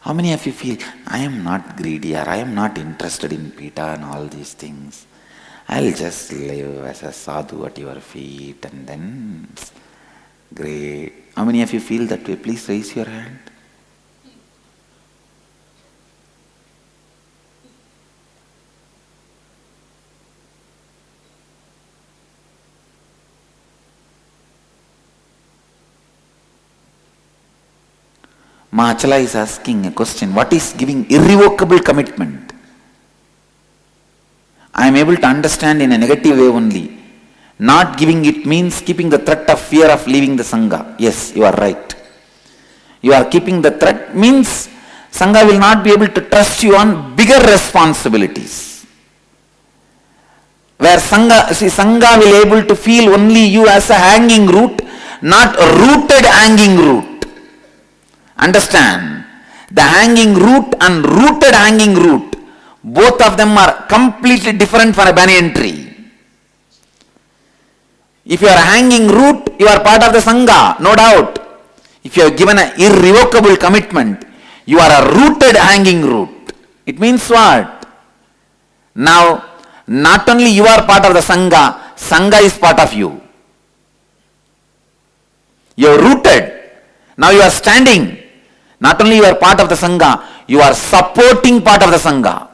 How many of you feel, I am not greedy or I am not interested in pita and all these things. I'll just live as a sadhu at your feet and then, great. How many of you feel that way? Please raise your hand. Machala is asking a question. What is giving irrevocable commitment? I am able to understand in a negative way only. Not giving it means keeping the threat of fear of leaving the Sangha. Yes, you are right. You are keeping the threat means Sangha will not be able to trust you on bigger responsibilities. Where Sangha will able to feel only you as a hanging root, not a rooted hanging root. Understand, the hanging root and rooted hanging root, both of them are completely different for a banyan tree. If you are a hanging root, you are part of the Sangha, no doubt. If you are given an irrevocable commitment, you are a rooted hanging root. It means what? Now, not only you are part of the Sangha, Sangha is part of you. You are rooted. Now you are standing. Not only you are part of the Sangha, you are supporting part of the Sangha.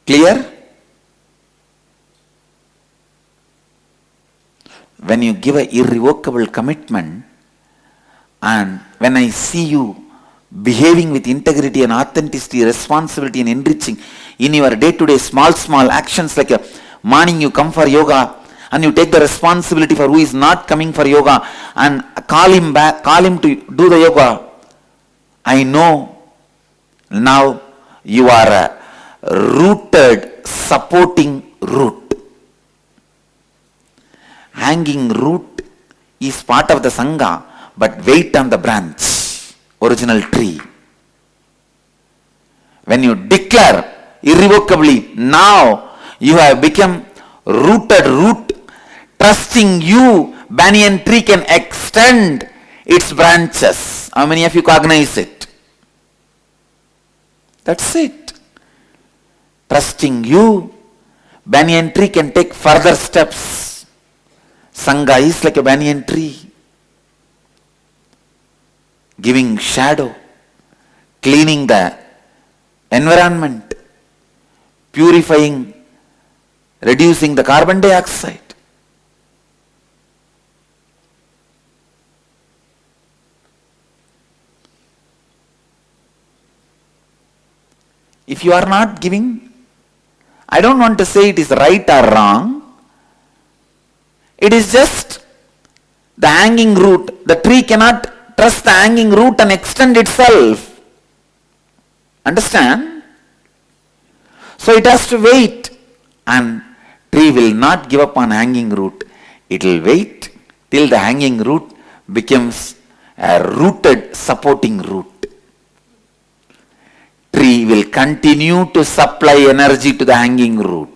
Clear? When you give an irrevocable commitment, and when I see you behaving with integrity and authenticity, responsibility and enriching in your day-to-day small actions, like a morning you come for yoga, and you take the responsibility for who is not coming for yoga and call him back, call him to do the yoga. I know now you are a rooted, supporting root. Hanging root is part of the Sangha, but wait on the branch, original tree. When you declare irrevocably, now you have become rooted root. Trusting you, banyan tree can extend its branches. How many of you cognize it? That's it. Trusting you, banyan tree can take further steps. Sangha is like a banyan tree, giving shadow, cleaning the environment, purifying, reducing the carbon dioxide. If you are not giving, I don't want to say it is right or wrong. It is just the hanging root. The tree cannot trust the hanging root and extend itself. Understand? So it has to wait, and tree will not give up on hanging root. It will wait till the hanging root becomes a rooted supporting root. Tree will continue to supply energy to the hanging root.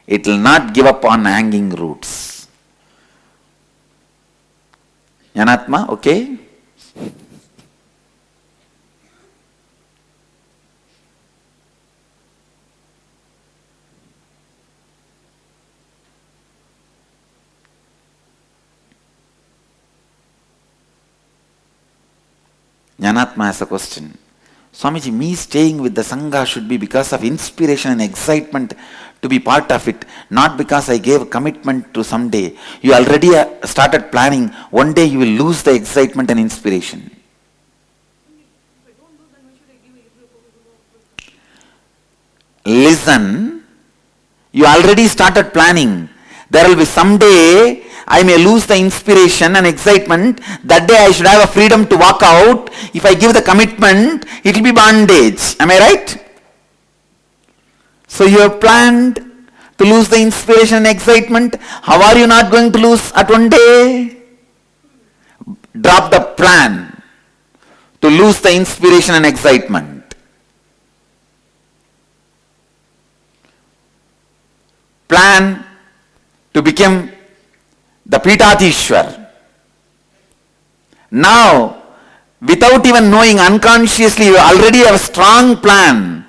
It will not give up on hanging roots. Janatma, okay? Janatma has a question. Swamiji, me staying with the Sangha should be because of inspiration and excitement to be part of it, not because I gave commitment to someday. You already started planning. One day you will lose the excitement and inspiration. Listen, you already started planning. There will be someday I may lose the inspiration and excitement. That day I should have a freedom to walk out. If I give the commitment, it will be bondage. Am I right? So you have planned to lose the inspiration and excitement. How are you not going to lose at one day? Drop the plan to lose the inspiration and excitement. Plan to become the Pitadishwar. Now, without even knowing, unconsciously, you already have a strong plan.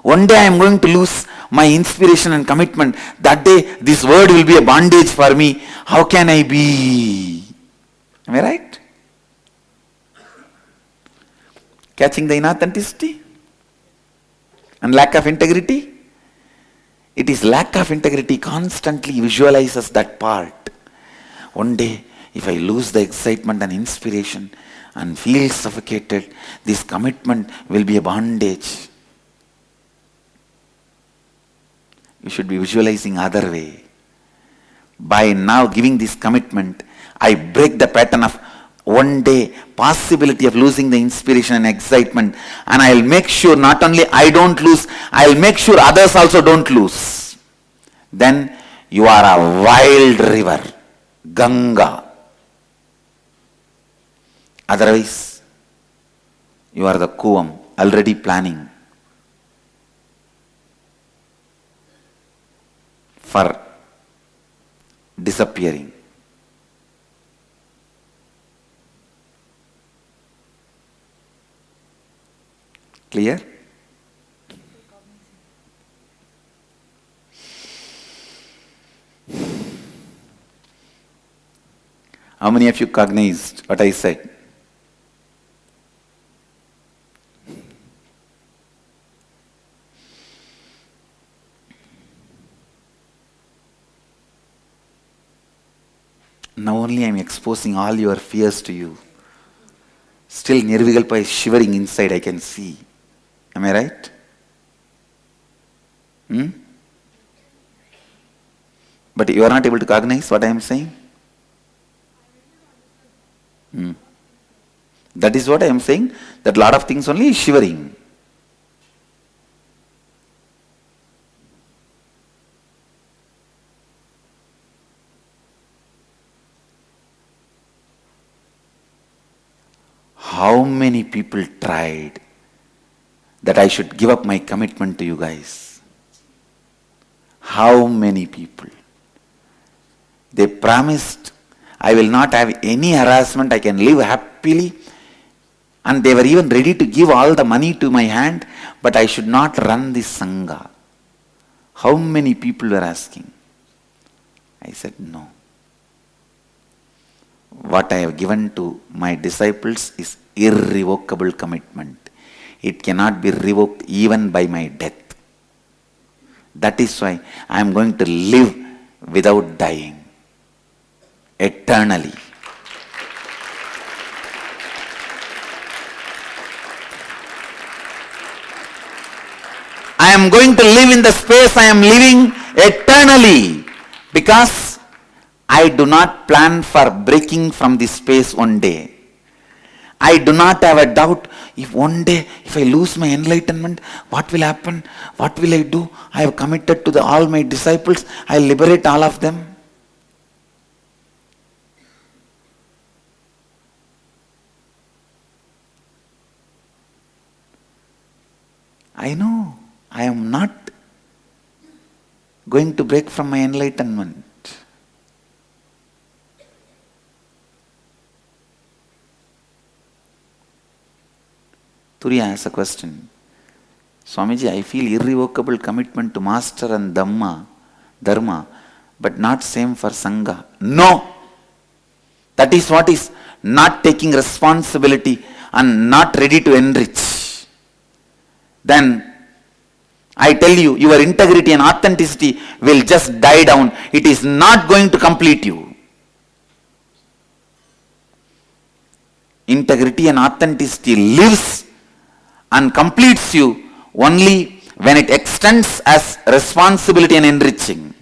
One day I am going to lose my inspiration and commitment. That day, this word will be a bondage for me. How can I be? Am I right? Catching the inauthenticity and lack of integrity? It is lack of integrity constantly visualizes that part. One day, if I lose the excitement and inspiration and feel suffocated, this commitment will be a bondage. You should be visualizing other way. By now giving this commitment, I break the pattern of one day possibility of losing the inspiration and excitement, and I'll make sure not only I don't lose, I'll make sure others also don't lose. Then you are a wild river, Ganga. Otherwise, you are the Kuvam, already planning for disappearing. Clear? How many of you cognized what I said? Now only I am exposing all your fears to you. Still Nirvikalpa is shivering inside, I can see. Am I right? But you are not able to cognize what I am saying? That is what I am saying, that lot of things only is shivering. How many people tried that I should give up my commitment to you guys? How many people? They promised I will not have any harassment, I can live happily, and they were even ready to give all the money to my hand, but I should not run this Sangha. How many people were asking? I said no. What I have given to my disciples is irrevocable commitment. It cannot be revoked even by my death. That is why I am going to live without dying eternally. I am going to live in the space I am living eternally, because I do not plan for breaking from this space one day. I do not have a doubt, if one day, if I lose my enlightenment, what will happen? What will I do? I have committed to all my disciples. I will liberate all of them. I know I am not going to break from my enlightenment. Turiya asks a question. Swamiji, I feel irrevocable commitment to Master and Dharma, but not same for Sangha. No! That is what is not taking responsibility and not ready to enrich. Then, I tell you, your integrity and authenticity will just die down. It is not going to complete you. Integrity and authenticity lives and completes you only when it extends as responsibility and enriching.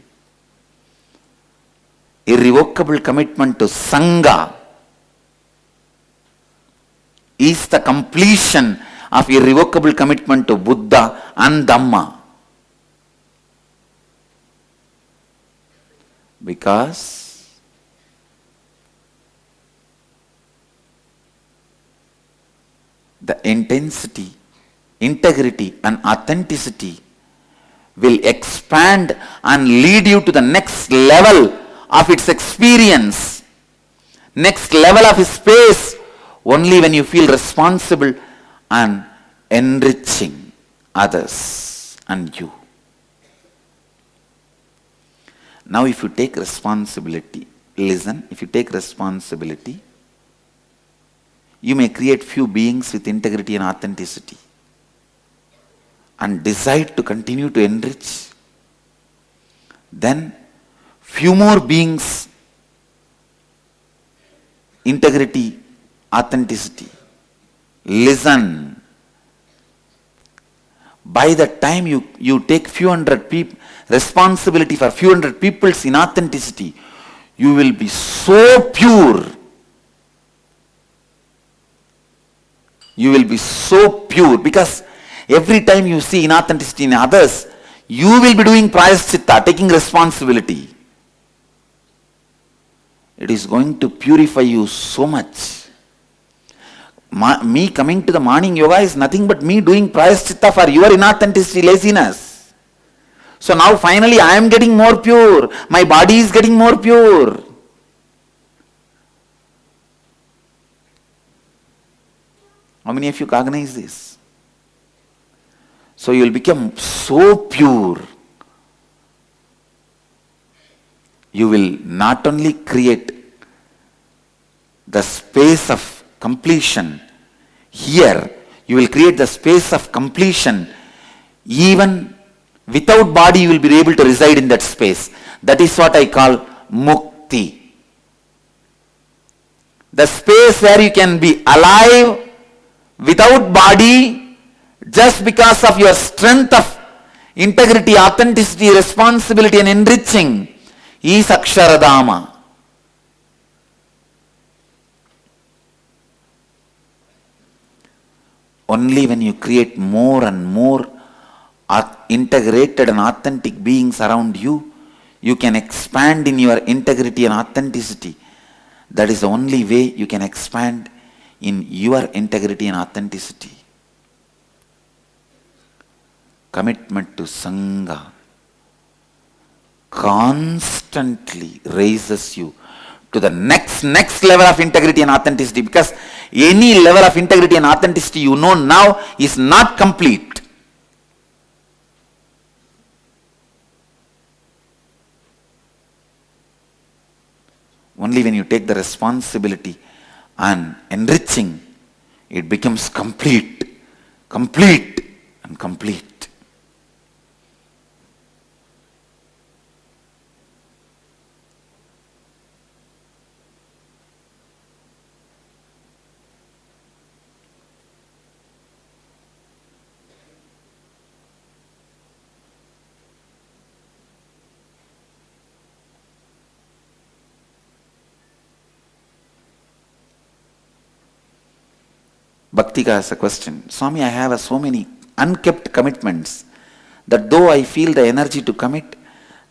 Irrevocable commitment to Sangha is the completion of irrevocable commitment to Buddha and Dhamma. Because the intensity, integrity and authenticity will expand and lead you to the next level of its experience next level of space only when you feel responsible and enriching others and you. Now if you take responsibility, listen, if you take responsibility, you may create few beings with integrity and authenticity and decide to continue to enrich. Then few more beings, integrity, authenticity. Listen. By the time you take few hundred people, responsibility for few hundred people's inauthenticity, you will be so pure. You will be so pure because every time you see inauthenticity in others, you will be doing prayaschitta, taking responsibility. It is going to purify you so much. Me coming to the morning yoga is nothing but me doing prayaschitta for your inauthenticity, laziness. So now finally I am getting more pure. My body is getting more pure. How many of you cognize this? So you will become so pure. You will not only create the space of completion here, you will create the space of completion. Even without body you will be able to reside in that space. That is what I call mukti. The space where you can be alive without body, just because of your strength of integrity, authenticity, responsibility and enriching, is Aksharadhama. Only when you create more and more integrated and authentic beings around you, you can expand in your integrity and authenticity. That is the only way you can expand in your integrity and authenticity. Commitment to Sangha constantly raises you to the next level of integrity and authenticity, because any level of integrity and authenticity you know now is not complete. Only when you take the responsibility and enriching, it becomes complete and complete. Bhaktika has a question. Swami, I have so many unkept commitments that though I feel the energy to commit,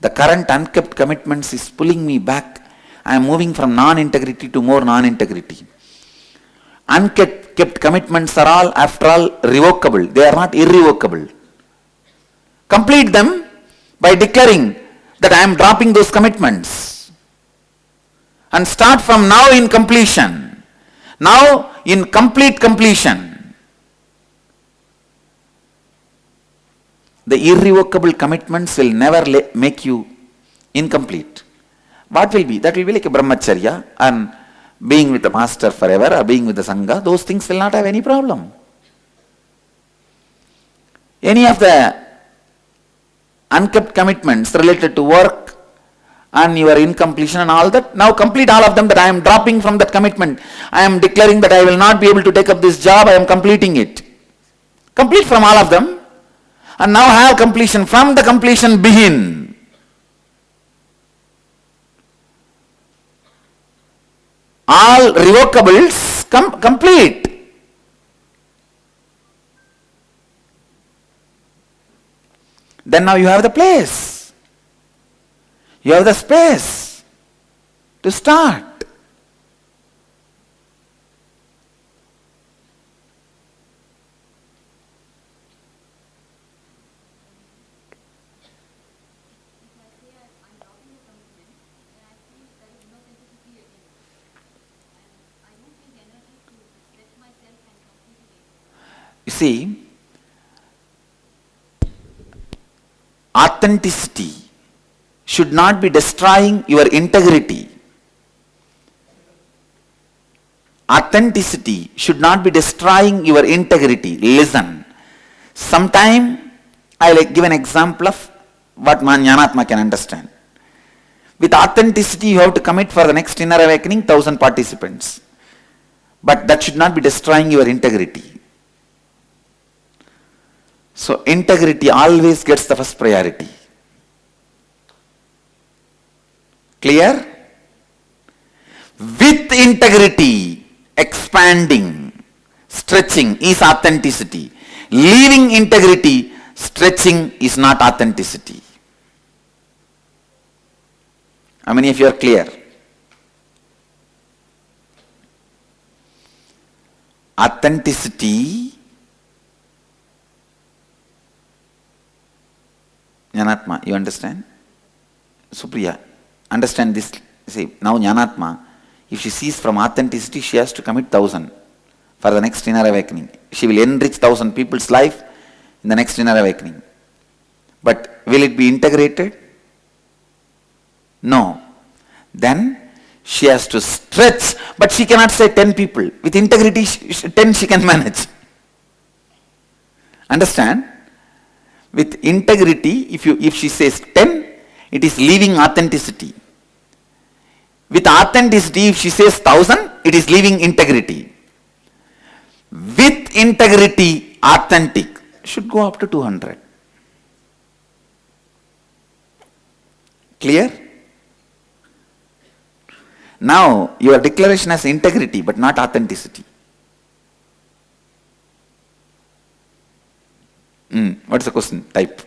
the current unkept commitments is pulling me back. I am moving from non-integrity to more non-integrity. Unkept commitments are all, after all, revocable. They are not irrevocable. Complete them by declaring that I am dropping those commitments. And start from now in completion. Now in complete completion. The irrevocable commitments will never make you incomplete. What will be? That will be like a brahmacharya and being with the master forever or being with the Sangha. Those things will not have any problem. Any of the unkept commitments related to work and your incompletion and all that, now complete all of them, that I am dropping from that commitment. I am declaring that I will not be able to take up this job, I am completing it. Complete from all of them. And now have completion. From the completion begin. All revocables complete. Then now you have the place. You have the space to start. See, authenticity should not be destroying your integrity. Authenticity should not be destroying your integrity. Listen. Sometime I will give an example of what Jnanatma can understand. With authenticity, you have to commit for the next inner awakening 1,000 participants. But that should not be destroying your integrity. So integrity always gets the first priority. Clear? With integrity, expanding, stretching is authenticity. Leaving integrity, stretching is not authenticity. How many of you are clear? Authenticity, Jnanatma, you understand? Supriya, understand this. See, now Jnanatma, if she sees from authenticity, she has to commit 1,000 for the next inner awakening. She will enrich 1,000 people's life in the next inner awakening. But will it be integrated? No. Then she has to stretch, but she cannot say 10 people. With integrity, 10 she can manage. Understand? With integrity, if she says 10, it is leaving authenticity. With authenticity, if she says 1,000, it is leaving integrity. With integrity, authentic should go up to 200. Clear? Now, your declaration has integrity but not authenticity. What is the question? Type.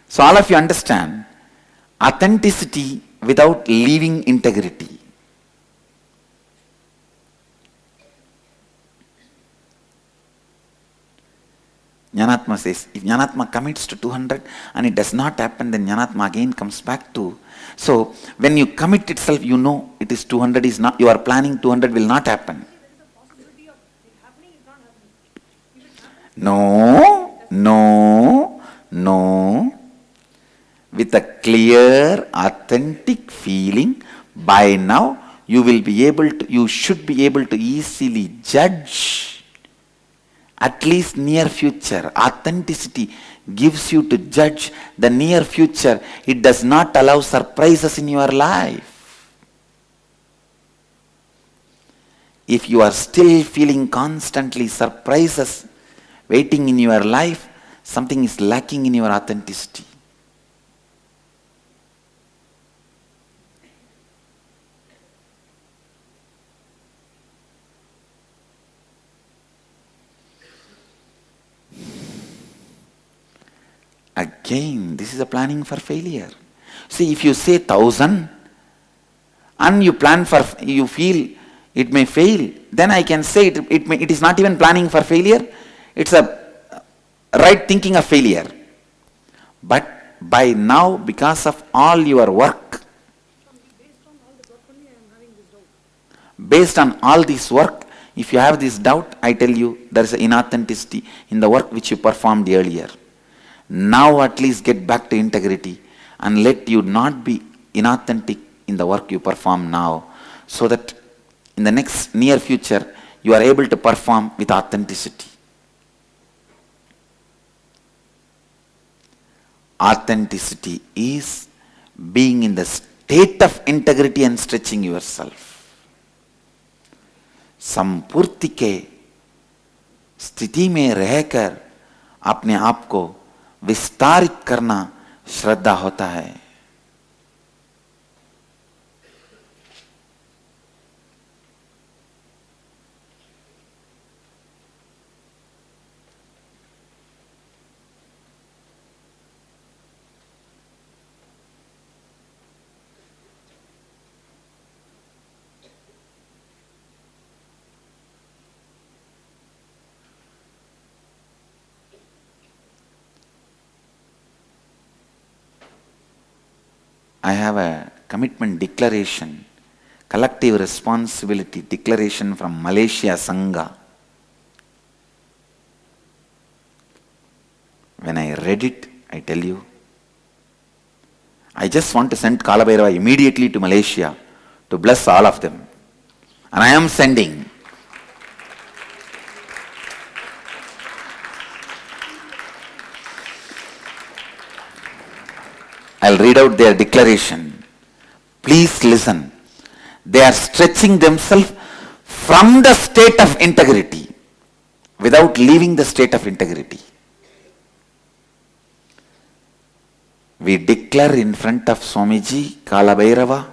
So all of you understand, authenticity without leaving integrity. Jnanatma says, if Jnanatma commits to 200 and it does not happen, then Jnanatma again comes back to. So when you commit itself, you know it is 200 is not, you are planning 200 will not happen. No. With a clear, authentic feeling, by now you should be able to easily judge. At least near future. Authenticity gives you to judge the near future. It does not allow surprises in your life. If you are still feeling constantly surprises waiting in your life, something is lacking in your authenticity. Again, this is a planning for failure. See, if you say 1,000 and you plan for, you feel it may fail, then I can say it is not even planning for failure. It's a right thinking of failure. But by now, because of all your work, based on all this work, if you have this doubt, I tell you there is an inauthenticity in the work which you performed earlier. Now at least get back to integrity and let you not be inauthentic in the work you perform now, so that in the next near future you are able to perform with authenticity. Authenticity is being in the state of integrity and stretching yourself. संपूर्ति के स्थिति में रहकर अपने आप को विस्तारित करना श्रद्धा होता है. I have a commitment declaration collective responsibility declaration from Malaysia Sangha. When I read it, I tell you, I just want to send Kala Bhairava immediately to Malaysia to bless all of them. And I am sending. I'll read out their declaration. Please listen. They are stretching themselves from the state of integrity without leaving the state of integrity. We declare in front of Swamiji, Kala Bhairava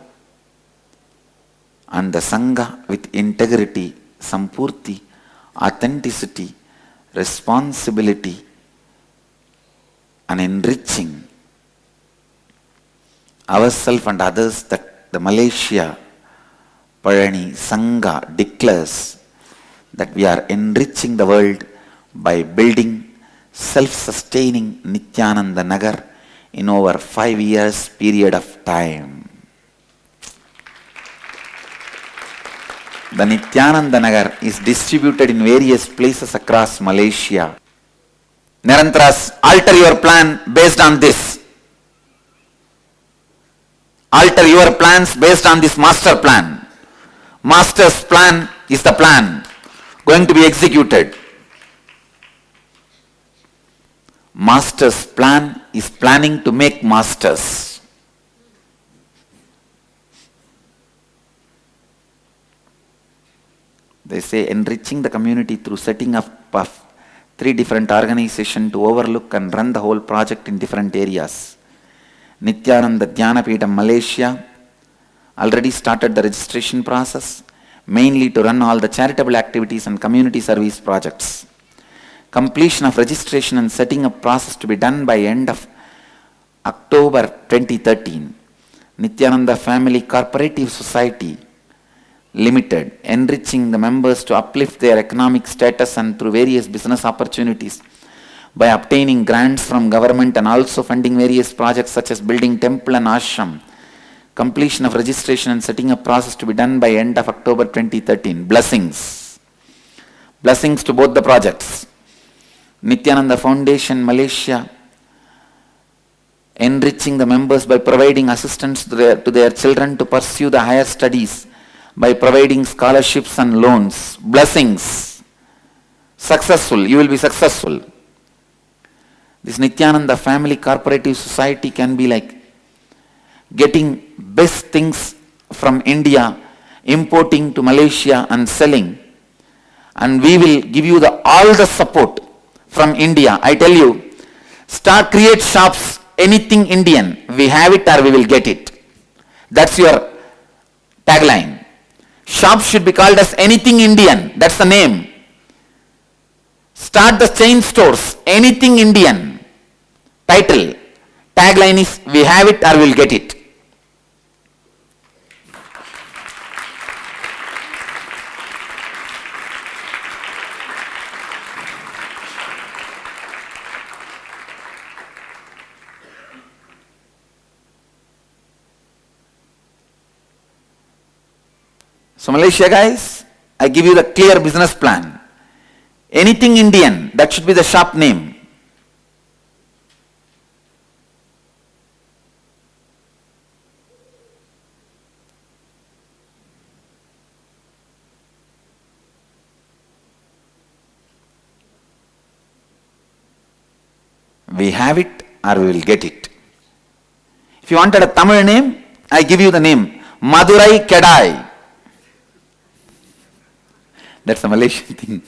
and the Sangha with integrity, sampurti, authenticity, responsibility and enriching ourselves and others that the Malaysia Palani Sangha declares that we are enriching the world by building self-sustaining Nityananda Nagar in over 5 years period of time. The Nityananda Nagar is distributed in various places across Malaysia. Nirantaras, alter your plan based on this. Alter your plans based on this master plan. Master's plan is the plan going to be executed. Master's plan is planning to make masters. They say enriching the community through setting up of 3 different organizations to overlook and run the whole project in different areas. Nityananda Dhyanapeetham Malaysia already started the registration process, mainly to run all the charitable activities and community service projects. Completion of registration and setting up process to be done by end of October 2013. Nityananda Family Cooperative Society Limited, enriching the members to uplift their economic status and through various business opportunities by obtaining grants from government and also funding various projects such as building temple and ashram. Completion of registration and setting up process to be done by end of October 2013. Blessings. Blessings to both the projects. Nityananda Foundation Malaysia, enriching the members by providing assistance to their children to pursue the higher studies by providing scholarships and loans. Blessings. Successful. You will be successful. This Nityananda Family Cooperative Society can be like getting best things from India, importing to Malaysia and selling. And we will give you all the support from India. I tell you, create shops, anything Indian. We have it or we will get it. That's your tagline. Shops should be called as anything Indian. That's the name. Start the chain stores, anything Indian. Title, tagline is, we have it or we'll get it. So Malaysia guys, I give you the clear business plan. Anything Indian, that should be the shop name. We have it or we will get it. If you wanted a Tamil name, I give you the name Madurai Kedai. That's a Malaysian thing.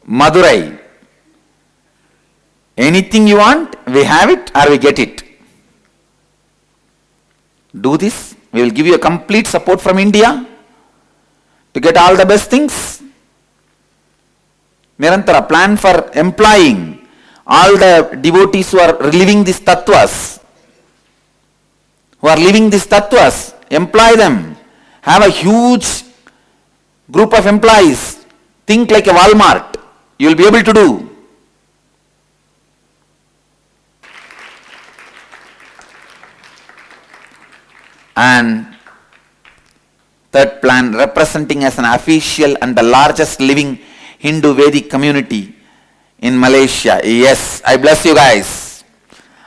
Madurai. Anything you want, we have it or we get it. Do this. We will give you a complete support from India to get all the best things. Nirantara, plan for employing all the devotees who are living these tattvas. Employ them. Have a huge group of employees. Think like a Walmart. You will be able to do. And third plan, representing as an official and the largest living Hindu Vedic community in Malaysia. Yes, I bless you guys.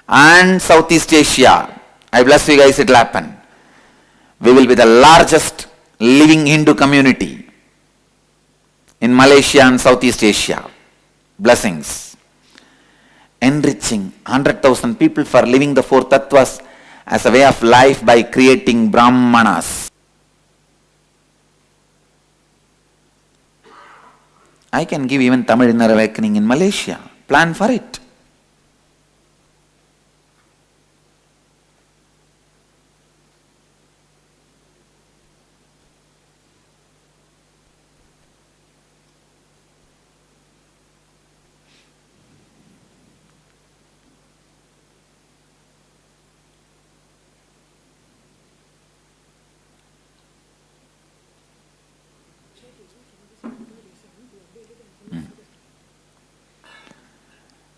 And Southeast Asia, I bless you guys, it will happen. We will be the largest living Hindu community in Malaysia and Southeast Asia. Blessings. Enriching 100,000 people for living the four tattvas as a way of life by creating Brahmanas. I can give even Tamil Inner Awakening in Malaysia. Plan for it.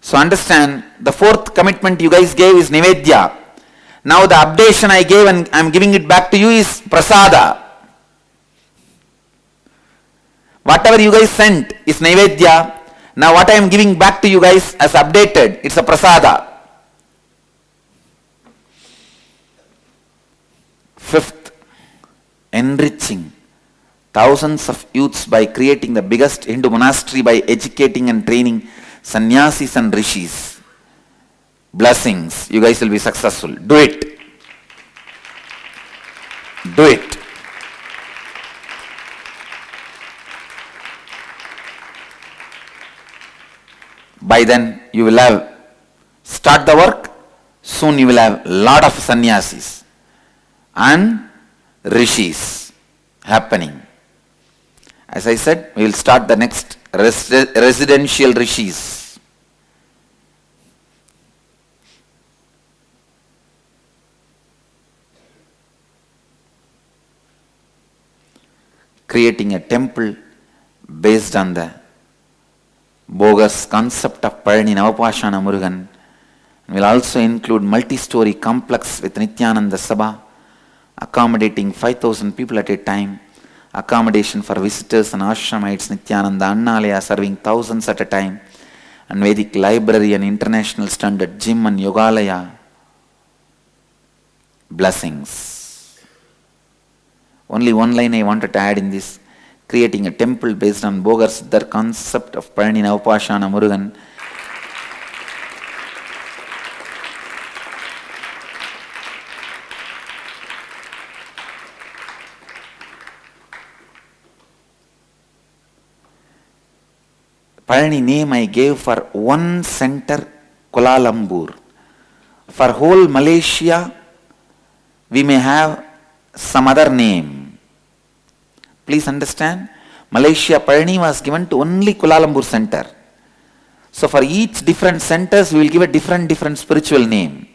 So understand, the fourth commitment you guys gave is Nivedya. Now the updation I gave and I am giving it back to you is Prasada. Whatever you guys sent is Nivedya. Now what I am giving back to you guys as updated, it's a Prasada. Fifth, enriching thousands of youths by creating the biggest Hindu monastery by educating and training sannyasis and rishis. Blessings. You guys will be successful. Do it. Do it. By then you will have start the work. Soon you will have lot of sannyasis and rishis happening. As I said, we will start the next residential rishis. Creating a temple based on the bogus concept of Palani Navapashana Murugan. Will also include multi-story complex with Nityananda Sabha, accommodating 5,000 people at a time. Accommodation for visitors and ashramites, Nityananda Annalaya serving thousands at a time, and Vedic library and international standard gym and yogalaya. Blessings. Only one line I wanted to add in this: creating a temple based on bogus Siddhar concept of Palani Navapashana Murugan. Palani name I gave for one center, Kuala Lumpur. For whole Malaysia, we may have some other name. Please understand, Malaysia Palani was given to only Kuala Lumpur center. So for each different centers, we will give a different spiritual name.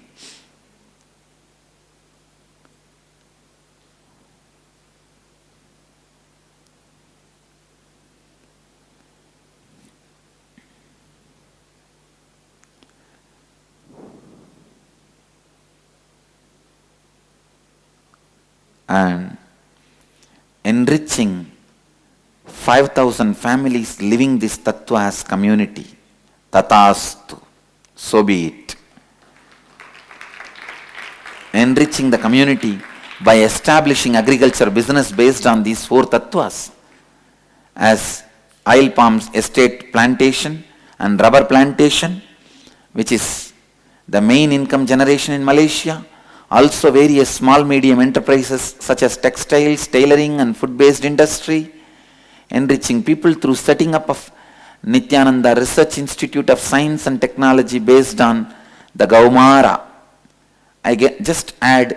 And enriching 5,000 families living this tattva as community. Tatastu. So be it. Enriching the community by establishing agriculture business based on these four tattvas, as oil palms estate plantation and rubber plantation, which is the main income generation in Malaysia. Also various small medium enterprises such as textiles, tailoring and food-based industry. Enriching people through setting up of Nityananda Research Institute of Science and Technology based on the Gaumara. I just add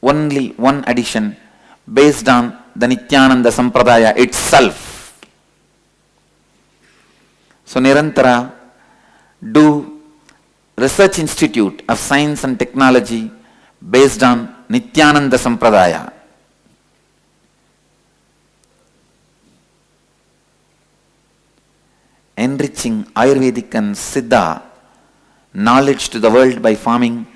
only one addition based on the Nityananda Sampradaya itself. So Nirantara, do Research Institute of Science and Technology based on Nityananda Sampradaya. Enriching Ayurvedic and Siddha knowledge to the world by forming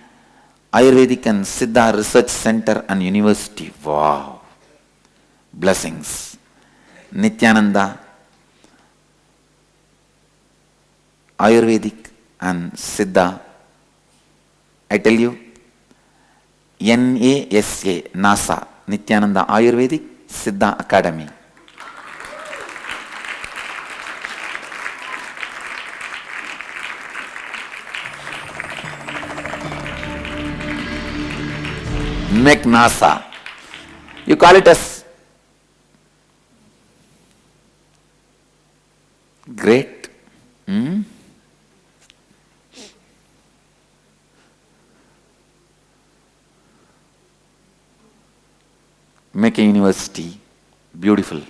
Ayurvedic and Siddha Research Center and University. Wow. Blessings. Nityananda, Ayurvedic and Siddha. I tell you, NASA, NASA, Nityananda Ayurvedic Siddha Academy. Make NASA. You call it as great. Make a university. Beautiful.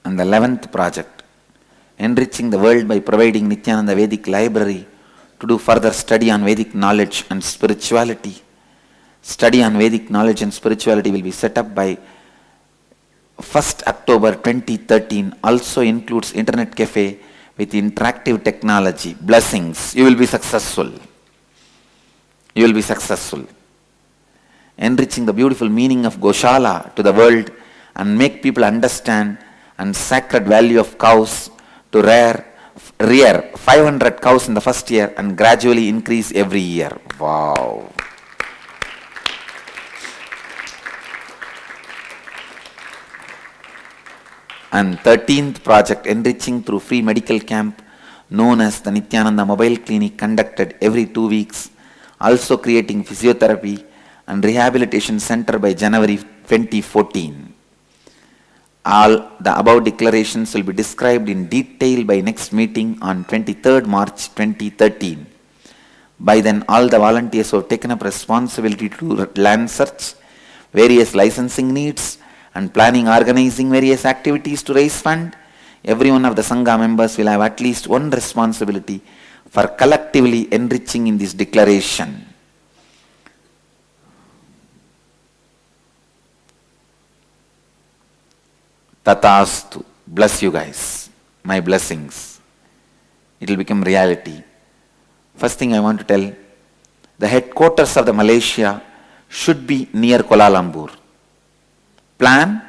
And the 11th project, enriching the world by providing Nityananda Vedic Library to do further study on Vedic knowledge and spirituality. Study on Vedic knowledge and spirituality will be set up by 1st October 2013. Also includes internet cafe with interactive technology. Blessings. You will be successful. You will be successful. Enriching the beautiful meaning of Goshala to the world and make people understand and sacred value of cows to rear 500 cows in the first year and gradually increase every year. Wow. And 13th project, enriching through free medical camp known as the Nityananda Mobile Clinic, conducted every 2 weeks. Also creating physiotherapy and rehabilitation center by January 2014. All the above declarations will be described in detail by next meeting on 23rd March 2013. By then, all the volunteers who have taken up responsibility to land search, various licensing needs, and planning organizing various activities to raise fund, every one of the Sangha members will have at least one responsibility for collectively enriching in this declaration. Tathastu. Bless you guys. My blessings. It will become reality. First thing I want to tell, the headquarters of the Malaysia should be near Kuala Lumpur. Plan,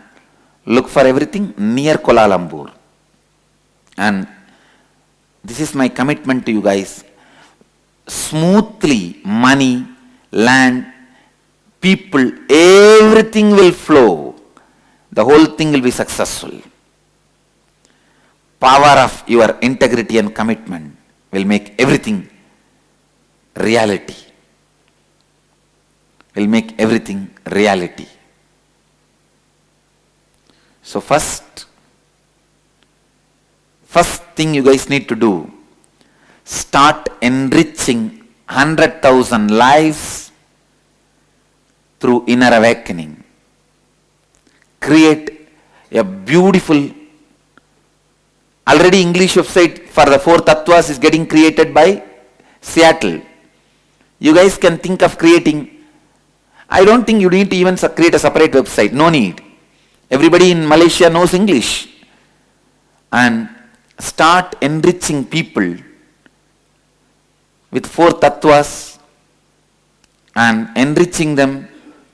look for everything near Kuala Lumpur. And this is my commitment to you guys. Smoothly, money, land, people, everything will flow. The whole thing will be successful. Power of your integrity and commitment will make everything reality. Will make everything reality. So first thing you guys need to do, start enriching 100,000 lives through inner awakening. Create a beautiful, already English website for the 4 tattvas is getting created by Seattle. You guys can think of creating, I don't think you need to even create a separate website, no need. Everybody in Malaysia knows English. And start enriching people with 4 tattvas and enriching them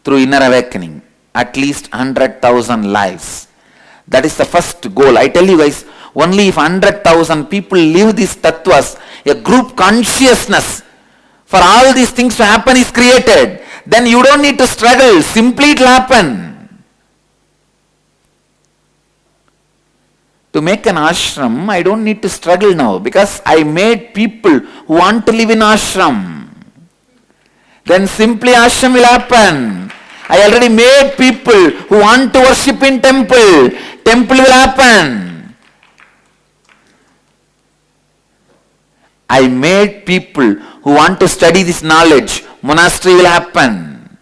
through inner awakening. At least 100,000 lives. That is the first goal. I tell you guys, only if 100,000 people live these tattvas, a group consciousness for all these things to happen is created. Then you don't need to struggle. Simply it will happen. To make an ashram, I don't need to struggle now because I made people who want to live in ashram. Then simply ashram will happen. I already made people who want to worship in temple. Temple will happen. I made people who want to study this knowledge. Monastery will happen.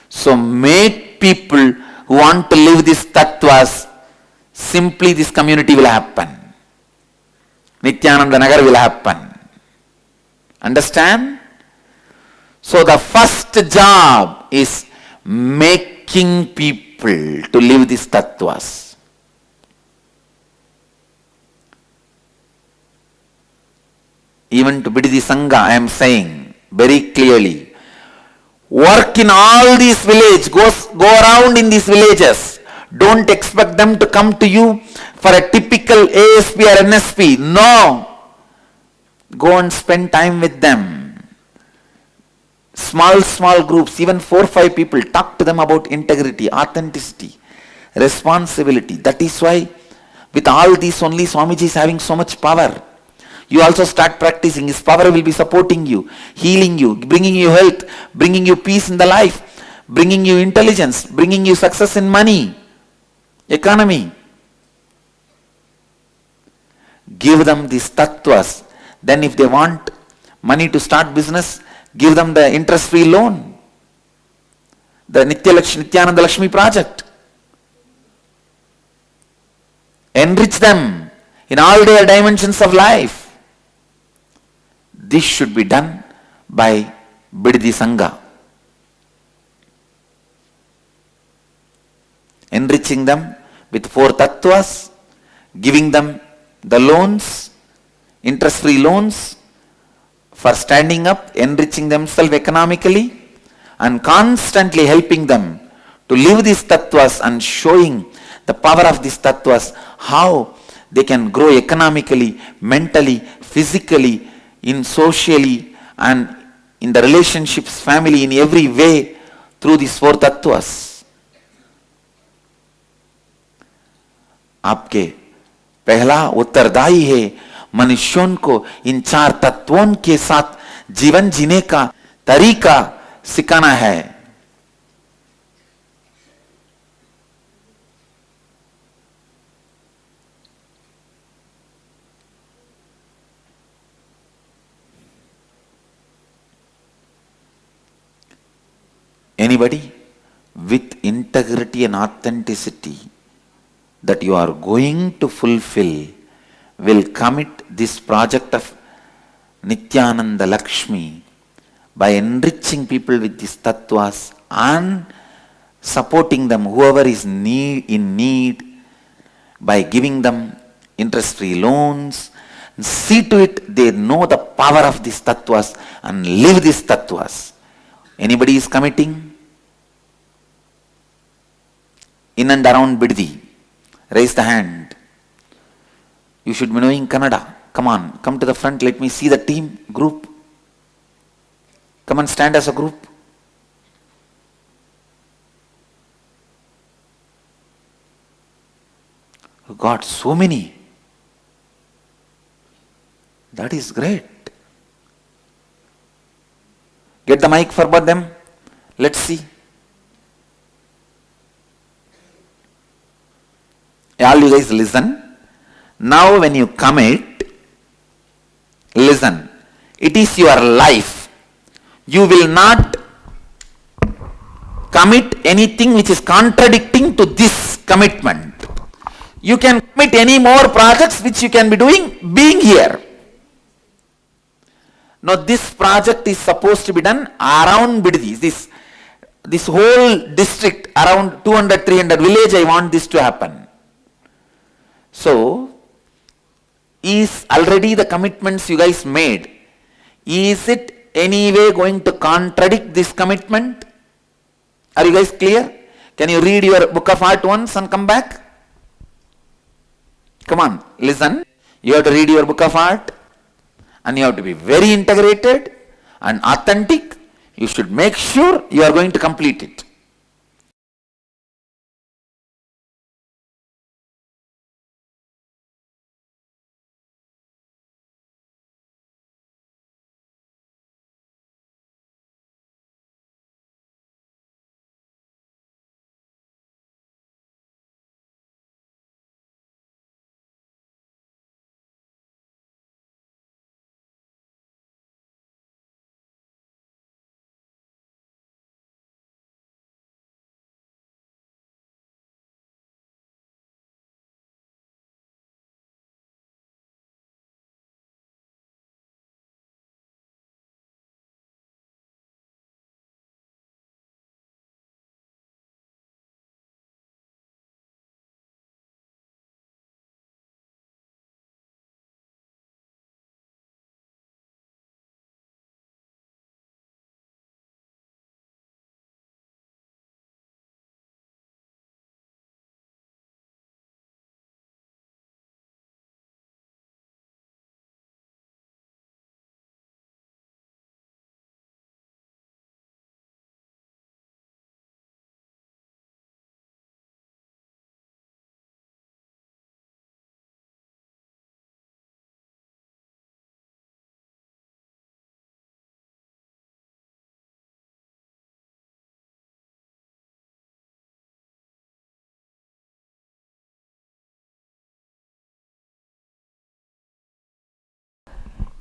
So make people who want to live these tattvas. Simply this community will happen. Nityananda Nagar will happen. Understand? So the first job is making people to live these tattvas. even to Biddi Sangha, I am saying very clearly, work in all these villages, go around in these villages. Don't expect them to come to you for a typical ASP or NSP. No. Go and spend time with them. Small groups, even 4-5 people, talk to them about integrity, authenticity, responsibility. That is why with all these only Swamiji is having so much power. You also start practicing. His power will be supporting you, healing you, bringing you health, bringing you peace in the life, bringing you intelligence, bringing you success in money, economy. Give them these tattvas. Then if they want money to start business, give them the interest-free loan. The Nityananda Lakshmi project. Enrich them in all their dimensions of life. This should be done by Biddi Sangha. Enriching them with 4 tattvas, giving them the loans, interest-free loans for standing up, enriching themselves economically, and constantly helping them to live these tattvas and showing the power of these tattvas, how they can grow economically, mentally, physically, in socially, and in the relationships, family, in every way, through these 4 tattvas. आपके पहला उत्तरदायी है मनुष्यों को इन 4 तत्वों के साथ जीवन जीने का तरीका सिखाना है. Anybody with integrity and authenticity that you are going to fulfill will commit this project of Nityananda Lakshmi by enriching people with these tattvas and supporting them, whoever is in need, by giving them interest-free loans. See to it they know the power of these tattvas and live these tattvas. Anybody is committing? In and around Biddi, raise the hand. You should be knowing Kannada. Come on, come to the front. Let me see the team, group. Come and stand as a group. Oh God, so many. That is great. Get the mic for both them. Let's see. All you guys listen. Now when you commit, listen. It is your life. You will not commit anything which is contradicting to this commitment. You can commit any more projects which you can be doing being here. Now this project is supposed to be done around Biddi. This whole district, around 200-300 village, I want this to happen. So, is already the commitments you guys made, is it anyway going to contradict this commitment? Are you guys clear? Can you read your book of art once and come back? Come on, listen. You have to read your book of art and you have to be very integrated and authentic. You should make sure you are going to complete it.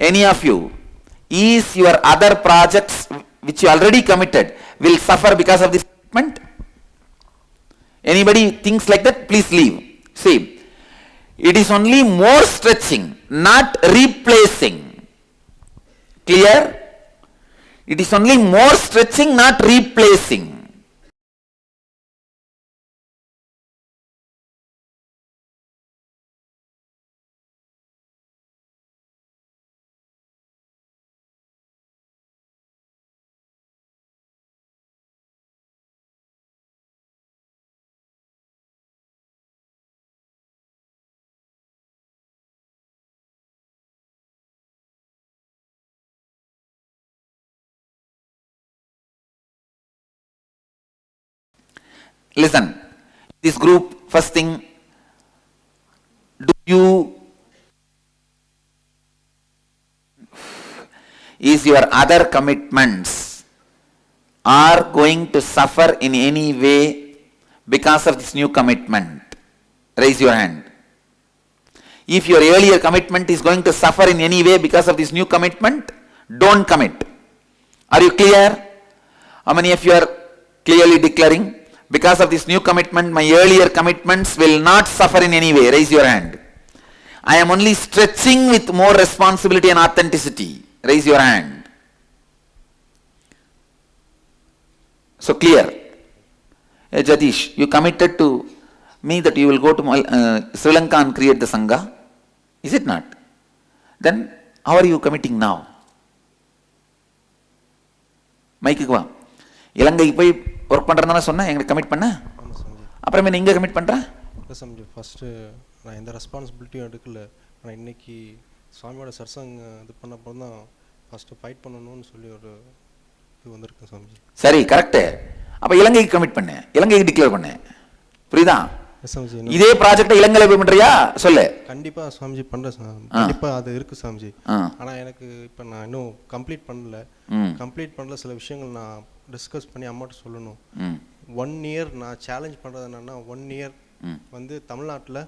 any of you, is your other projects which you already committed will suffer because of this commitment? Anybody thinks like that? Please leave. See, it is only more stretching, not replacing. Clear? It is only more stretching, not replacing. Listen, this group, first thing, do you, is your other commitments are going to suffer in any way because of this new commitment? Raise your hand. If your earlier commitment is going to suffer in any way because of this new commitment, don't commit. Are you clear? How many of you are clearly declaring, because of this new commitment, my earlier commitments will not suffer in any way? Raise your hand. I am only stretching with more responsibility and authenticity. Raise your hand. So clear. Hey Jadish, you committed to me that you will go to Sri Lanka and create the Sangha. Is it not? Then how are you committing now? மைக்குக்கு வா. இலங்கைக்கு போய் work பண்ணுறதுனால சொன்னேன் எங்களுக்கு commit பண்ண. அப்புறமே நீ இங்கே கமிட் பண்ணுற? இல்லை சம்ஜி, ஃபஸ்ட்டு நான் எந்த ரெஸ்பான்சிபிலிட்டியும் எடுக்கல. ஆனால் இன்றைக்கி சுவாமியோட சர்சங் இது பண்ணப்போ தான் ஃபஸ்ட்டு ஃபைட் பண்ணணும்னு சொல்லி ஒரு இது வந்திருக்கு சாமிஜி. சரி, கரெக்டு. அப்போ இலங்கைக்கு கமிட் பண்ணு, இலங்கைக்கு டிக்ளேர் பண்ணு. புரியுதா? இதே ப்ராஜெக்ட் இலங்கையில போய் பண்றியா? சொல்லு. கண்டிப்பா சாமிஜி பண்றேன் சார். கண்டிப்பா அது இருக்கு சாமிஜி. ஆனா எனக்கு இப்ப நான் இன்னும் கம்ப்ளீட் பண்ணல. சில விஷயங்கள் நான் டிஸ்கஸ் பண்ணி அம்மாட்ட சொல்லணும். 1 இயர் நான் சேலஞ்ச் பண்றது என்னன்னா, 1 இயர் வந்து தமிழ்நாட்டுல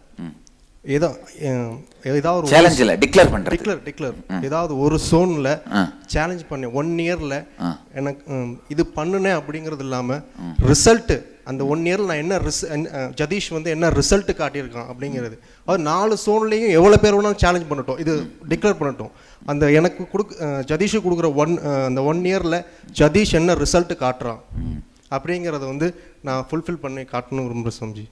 ஏதாவது ஒரு சேலஞ்ச் இல்ல, டிக்ளேர் பண்றேன். டிக்ளேர் ஏதாவது ஒரு சோன்ல சேலஞ்ச் பண்ணி 1 இயர்ல எனக்கு இது பண்ணுனேன் அப்படிங்கிறது இல்லாம ரிசல்ட் அந்த 1 இயர்ல நான் என்ன ஜதீஷ் வந்து என்ன ரிசல்ட் காட்டியிருக்கான் அப்படிங்கிறது. அது 4 சோன்லையும் எவ்வளோ பேர் வேணாலும் சேலஞ்ச் பண்ணட்டும், இது டிக்ளேர் பண்ணட்டும். அந்த எனக்கு ஜதீஷுக்கு கொடுக்குற அந்த 1 இயர்ல ஜதீஷ் என்ன ரிசல்ட் காட்டுறான் அப்படிங்கிறத வந்து நான் ஃபுல்ஃபில் பண்ணி காட்டணும் விரும்புகிறேன் சாமிஜி.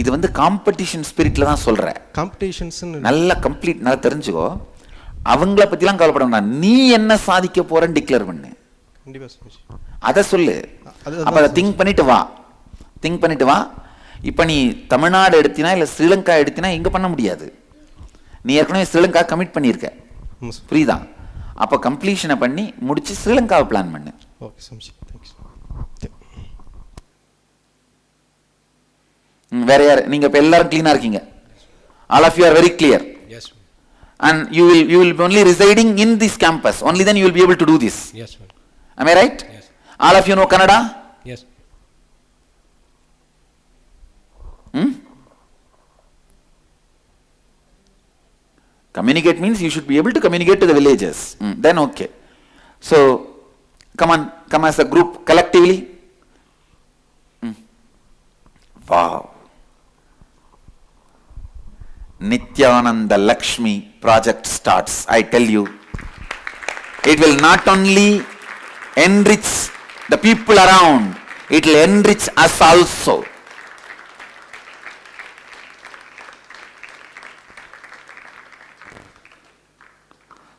இது வந்து காம்படிஷன் ஸ்பிரிட்ல தான் சொல்கிறேன். காம்படிஷன்ஸ் நல்லா கம்ப்ளீட் நல்லா தெரிஞ்சுக்கோ. அவங்கள பற்றிலாம் கவலைப்பட வேண்டாம். நீ என்ன சாதிக்க போறேன்னு டிக்ளேர் பண்ணு. கண்டிப்பாக சாமிஜி. அதை சொல்லு. அப்போ அதை திங்க் பண்ணிட்டு வா. இப்போ நீ தமிழ்நாடு எடுத்தினா இல்லை ஸ்ரீலங்கா எடுத்தினா இங்கே பண்ண முடியாது. நீ ஏற்கனவே ஸ்ரீலங்கா கமிட் பண்ணியிருக்க. புரியுதா? அப்போ கம்ப்ளீஷனை பண்ணி முடிச்சு ஸ்ரீலங்காவை பிளான் பண்ணு. ஓகே சாமிஜி. வேற யார்? நீங்க இப்ப எல்லாரும் கிளீனா இருக்கீங்க. All of you are very clear. Yes. And you will be only residing in this campus. Only then you will be able to do this. Yes, sir. Am I right? Yes. All of you know Kannada? Yes. Communicate means you should be able to communicate to the villages. Then okay. So come as a group collectively. Wow. Nityananda Lakshmi project starts. I tell you, it will not only enrich the people around, it will enrich us also.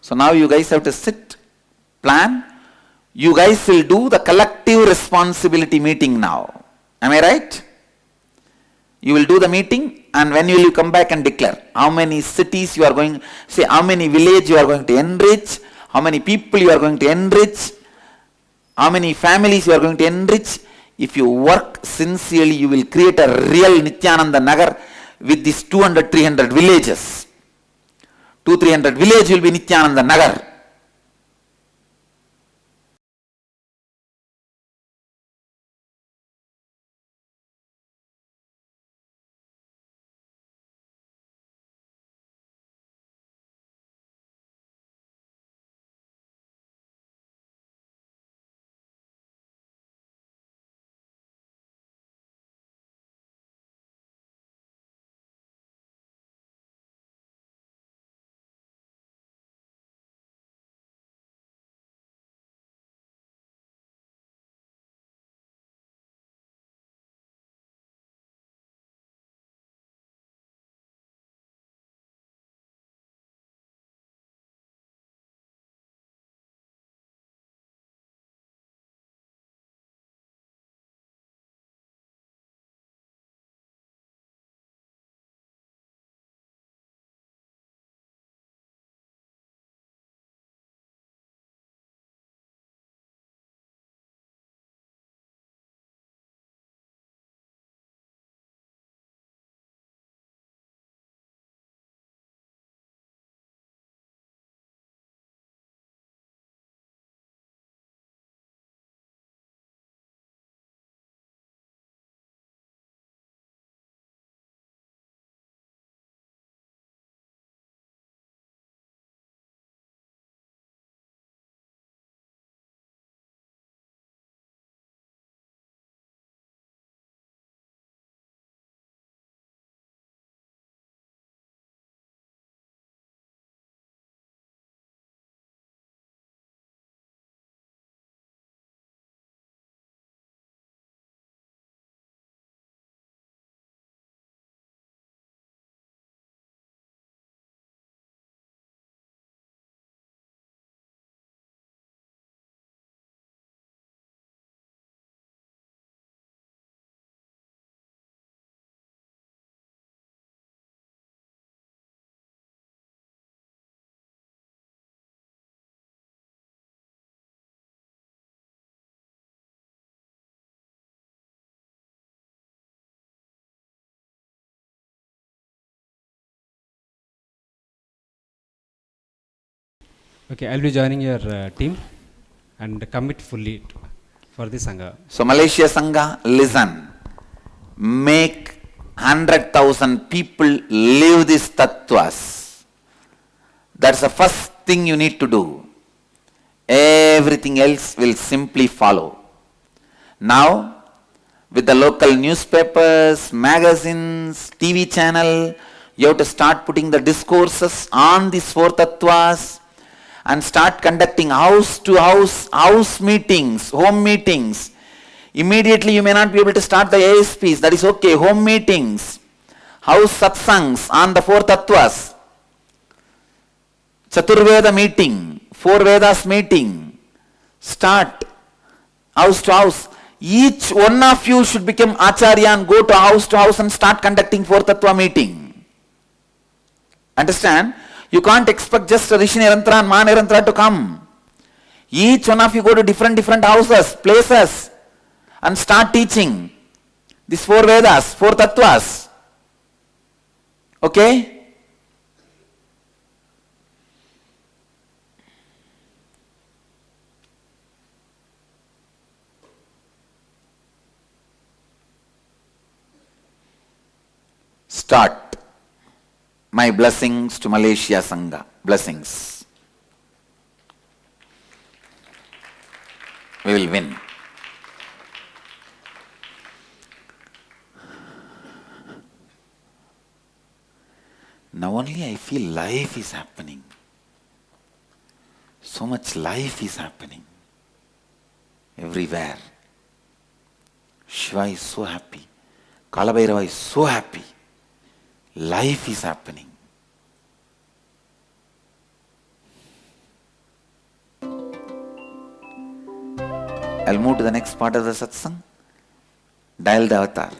So now you guys have to sit, plan. You guys will do the collective responsibility meeting now. Am I right? You will do the meeting, and when will you come back and declare how many cities you are going, say how many village you are going to enrich, how many people you are going to enrich, how many families you are going to enrich. If you work sincerely, you will create a real Nityananda Nagar with these 200-300 villages. 200-300 village will be Nityananda Nagar. Okay, I'll be joining your team and commit fully for the Sangha. So Malaysia Sangha, listen. Make 100,000 people live these tattvas. That's the first thing you need to do. Everything else will simply follow. Now, with the local newspapers, magazines, TV channel, you have to start putting the discourses on these four tattvas and start conducting house meetings, home meetings. Immediately you may not be able to start the ASPs, that is okay. Home meetings, house satsangs on the four tattvas, Chaturveda meeting, four Vedas meeting. Start house to house. Each one of you should become Acharya and go to house and start conducting four tattva meeting. Understand? You can't expect just Rishi Niranthara and Ma Niranthara to come. Each one of you go to different houses, places and start teaching these four Vedas, four tattvas. Okay? Start. My blessings to Malaysia Sangha. Blessings. We will win. Now only I feel life is happening. So much life is happening. Everywhere. Shiva is so happy. Kalabhairava is so happy. Life is happening. I'll move to the next part of the satsang. Dial the avatar.